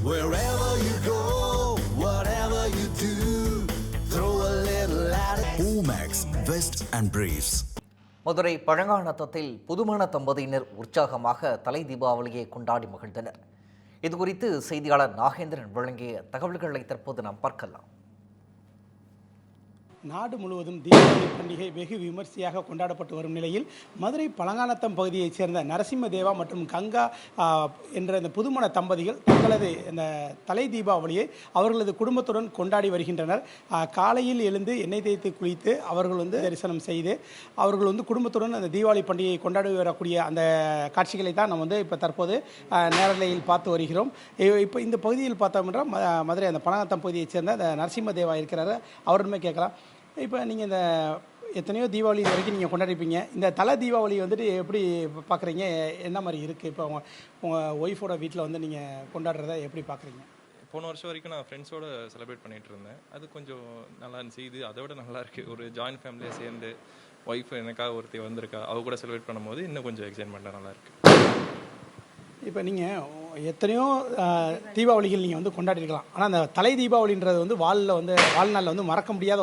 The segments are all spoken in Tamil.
Wherever you go, whatever you do, throw a little at it. Omax, Vest and Briefs. Madurai பழங்காநத்தத்தில் புதுமண தம்பதியினர் உற்சாகமாக தலை தீபாவளியை கொண்டாடி மகிழ்ந்தனர். இதுகுறித்து செய்தியாளர் நாகேந்திரன் வழங்கிய தகவல்களை தற்போது நாம் பார்க்கலாம். நாடு முழுவதும் தீபாவளி பண்டிகை வெகு விமர்சையாக கொண்டாடப்பட்டு வரும் நிலையில் மதுரை பழங்காநத்தம் பகுதியைச் சேர்ந்த நரசிம்ம தேவா மற்றும் கங்கா என்ற இந்த புதுமண தம்பதிகள் தங்களது இந்த தலை தீபாவளியை அவர்களது குடும்பத்துடன் கொண்டாடி வருகின்றனர். காலையில் எழுந்து எண்ணெய் தேய்த்து குளித்து அவர்கள் தரிசனம் செய்து அவர்கள் குடும்பத்துடன் அந்த தீபாவளி பண்டிகையை கொண்டாடி வரக்கூடிய அந்த காட்சிகளை தான் நம்ம இப்போ தற்போது நேரலையில் பார்த்து வருகிறோம். இப்போ இந்த பகுதியில் பார்த்தோம் என்றால் மதுரை அந்த பழங்காநத்தம் பகுதியைச் சேர்ந்த அந்த நரசிம்ம தேவா இருக்கிறாரு. அவருமே கேட்கலாம். இப்போ நீங்கள் இந்த எத்தனையோ தீபாவளி வரைக்கும் நீங்கள் கொண்டாடிப்பீங்க. இந்த தலை தீபாவளி எப்படி பார்க்குறீங்க? என்ன மாதிரி இருக்குது? இப்போ உங்கள் ஒய்ஃபோட வீட்டில் நீங்கள் கொண்டாடுறத எப்படி பார்க்குறீங்க? போன வருஷம் வரைக்கும் நான் ஃப்ரெண்ட்ஸோடு செலிப்ரேட் பண்ணிகிட்டு இருந்தேன். அது கொஞ்சம் நல்லா இருந்துச்சு. இது அதை விட நல்லா இருக்குது. ஒரு ஜாயின்ட் ஃபேமிலியாக சேர்ந்து ஒய்ஃப் எனக்காக ஒருத்தி வந்திருக்கா, அவ கூட செலிப்ரேட் பண்ணும்போது இன்னும் கொஞ்சம் எக்ஸைட்மெண்ட்டாக நல்லாயிருக்கு. இப்போ நீங்கள் எத்தனையோ தீபாவளிகள் நீங்கள் கொண்டாடிருக்கலாம். ஆனால் அந்த தலை தீபாவளின்றது வாழ்நாளில் மறக்க முடியாத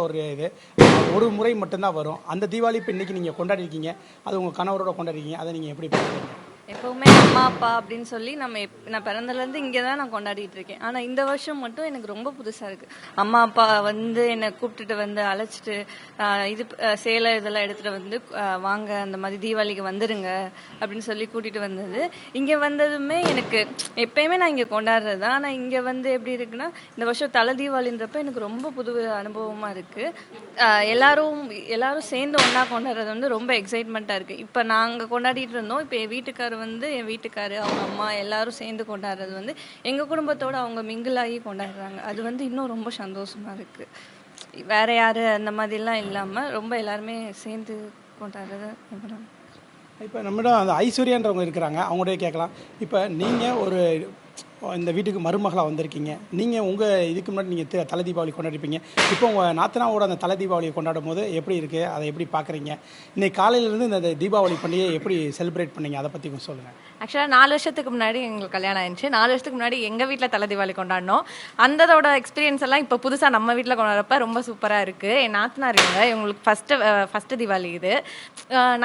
ஒரு முறை மட்டும்தான் வரும். அந்த தீபாவளி இப்போ இன்றைக்கி நீங்கள் கொண்டாடிருக்கீங்க, அது உங்கள் கணவரோட கொண்டாடிருக்கீங்க. அதை நீங்கள் எப்படி பார்க்குறீங்க? எப்போவுமே அம்மா அப்பா அப்படின்னு சொல்லி நான் பிறந்ததுலேருந்து இங்கே தான் நான் கொண்டாடிட்டு இருக்கேன். ஆனால் இந்த வருஷம் மட்டும் எனக்கு ரொம்ப புதுசாக இருக்குது. அம்மா அப்பா என்னை கூப்பிட்டுட்டு அழைச்சிட்டு சேலை இதெல்லாம் எடுத்துகிட்டு வாங்க அந்த மாதிரி தீபாவளிக்கு வந்துடுங்க அப்படின்னு சொல்லி கூட்டிகிட்டு வந்தது. இங்கே வந்ததுமே எனக்கு எப்பயுமே நான் இங்கே கொண்டாடுறது தான். ஆனால் இங்கே எப்படி இருக்குன்னா இந்த வருஷம் தலை தீபாவளின்றப்ப எனக்கு ரொம்ப புது அனுபவமாக இருக்குது. எல்லாரும் சேர்ந்து ஒன்றா கொண்டாடுறது ரொம்ப எக்ஸைட்மெண்ட்டாக இருக்குது. இப்போ நாங்கள் கொண்டாடிட்டு இருந்தோம். இப்போ என் வீட்டுக்காரு அவங்க அம்மா எல்லாரும் சேர்ந்து கொண்டாடுறது எங்கள் குடும்பத்தோடு அவங்க மிங்கிளாகி கொண்டாடுறாங்க. அது இன்னும் ரொம்ப சந்தோஷமாக இருக்குது. வேற யார் அந்த மாதிரிலாம் இல்லாமல் ரொம்ப எல்லாருமே சேர்ந்து கொண்டாடுறது. இப்போ நம்மிடம் அந்த ஐஸ்வர்யான்றவங்க இருக்கிறாங்க, அவங்கள்டே கேட்கலாம். இப்போ நீங்கள் இந்த வீட்டுக்கு மருமகளாக வந்திருக்கீங்க. நீங்கள் உங்கள் இதுக்கு முன்னாடி நீங்கள் தலை தீபாவளி கொண்டாடிப்பீங்க. இப்போ உங்கள் நாத்தனாவோட அந்த தலை தீபாவளியை கொண்டாடும் போது எப்படி இருக்குது? அதை எப்படி பார்க்குறீங்க? இன்றைக்கி காலையிலேருந்து இந்த தீபாவளி பண்டிகையை எப்படி செலிப்ரேட் பண்ணீங்க? அதை பற்றி கொஞ்சம் சொல்லுங்கள். ஆக்சுவலாக 4 வருஷத்துக்கு முன்னாடி எங்களுக்கு கல்யாணம் ஆயிடுச்சு. 4 வருஷத்துக்கு முன்னாடி எங்கள் வீட்டில் தலை தீபாவளி கொண்டாடினோம். அந்ததோட எக்ஸ்பீரியன்ஸ் எல்லாம் இப்போ புதுசாக நம்ம வீட்டில் கொண்டாடுறப்ப ரொம்ப சூப்பராக இருக்குது. என் நாத்தனார் இவங்களுக்கு ஃபஸ்ட்டு தீபாவளி இது.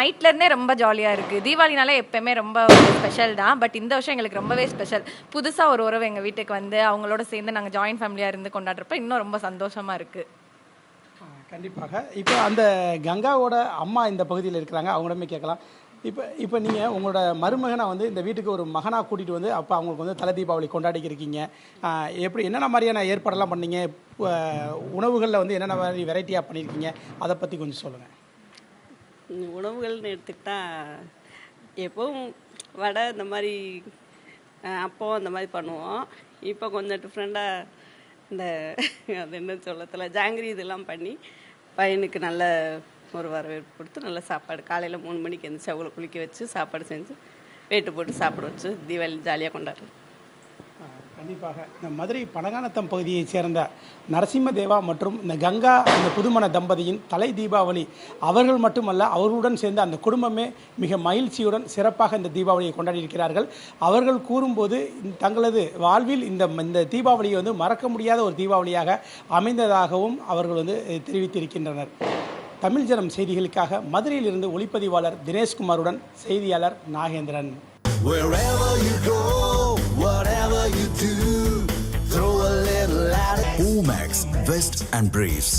நைட்லேருந்தே ரொம்ப ஜாலியாக இருக்குது. தீபாவளினாலே எப்போயுமே ரொம்ப ஸ்பெஷல் தான். பட் இந்த வருஷம் எங்களுக்கு ரொம்பவே ஸ்பெஷல். புதுசாக ஒரு உறவு எங்கள் வீட்டுக்கு அவங்களோட சேர்ந்து நாங்கள் ஜாயின்ட் ஃபேமிலியாக இருந்து கொண்டாடுறப்ப இன்னும் ரொம்ப சந்தோஷமாக இருக்குது. கண்டிப்பாக. இப்போ அந்த கங்காவோட அம்மா இந்த பகுதியில் இருக்கிறாங்க, அவங்களிடமே கேட்கலாம். இப்போ நீங்கள் உங்களோட மருமகனை இந்த வீட்டுக்கு ஒரு மகனாக கூட்டிகிட்டு அப்போ அவங்களுக்கு தலை தீபாவளி கொண்டாடிக்கிறீங்க. எப்படி என்னென்ன மாதிரியான ஏற்பாடெல்லாம் பண்ணீங்க? உணவுகளில் என்னென்ன மாதிரி வெரைட்டியாக பண்ணியிருக்கீங்க? அதை பற்றி கொஞ்சம் சொல்லுங்கள். உணவுகள்னு எடுத்துக்கிட்டால் எப்போவும் வடை இந்த மாதிரி அப்போ அந்த மாதிரி பண்ணுவோம். இப்போ கொஞ்சம் டிஃப்ரெண்ட்டாக அது என்ன சொல்லத்தில் ஜாங்கிரி இதெல்லாம் பண்ணி பையனுக்கு நல்ல ஒரு வரவேற்பு கொடுத்து நல்ல சாப்பாடு காலையில் 3 மணிக்கு எழுந்திரிச்சு அவங்கள குளிக்க வச்சு சாப்பாடு செஞ்சு வேட்டு போட்டு சாப்பிட வச்சு தீபாவளி ஜாலியாக கொண்டாடுறோம். கண்டிப்பாக. இந்த மதுரை பழங்காநத்தம் பகுதியைச் சேர்ந்த நரசிம்ம தேவா மற்றும் இந்த கங்கா அந்த புதுமண தம்பதியின் தலை தீபாவளி அவர்கள் மட்டுமல்ல, அவர்களுடன் சேர்ந்த அந்த குடும்பமே மிக மகிழ்ச்சியுடன் சிறப்பாக இந்த தீபாவளியை கொண்டாடியிருக்கிறார்கள். அவர்கள் கூறும்போது தங்களது வாழ்வில் இந்த தீபாவளியை மறக்க முடியாத ஒரு தீபாவளியாக அமைந்ததாகவும் அவர்கள் தெரிவித்திருக்கின்றனர். தமிழ் ஜனம் செய்திகளுக்காக மதுரையிலிருந்து ஒளிப்பதிவாளர் தினேஷ்குமாருடன் செய்தியாளர் Nagendran. Wherever you go, whatever you do, throw a little at it. Omax, Vest and Briefs.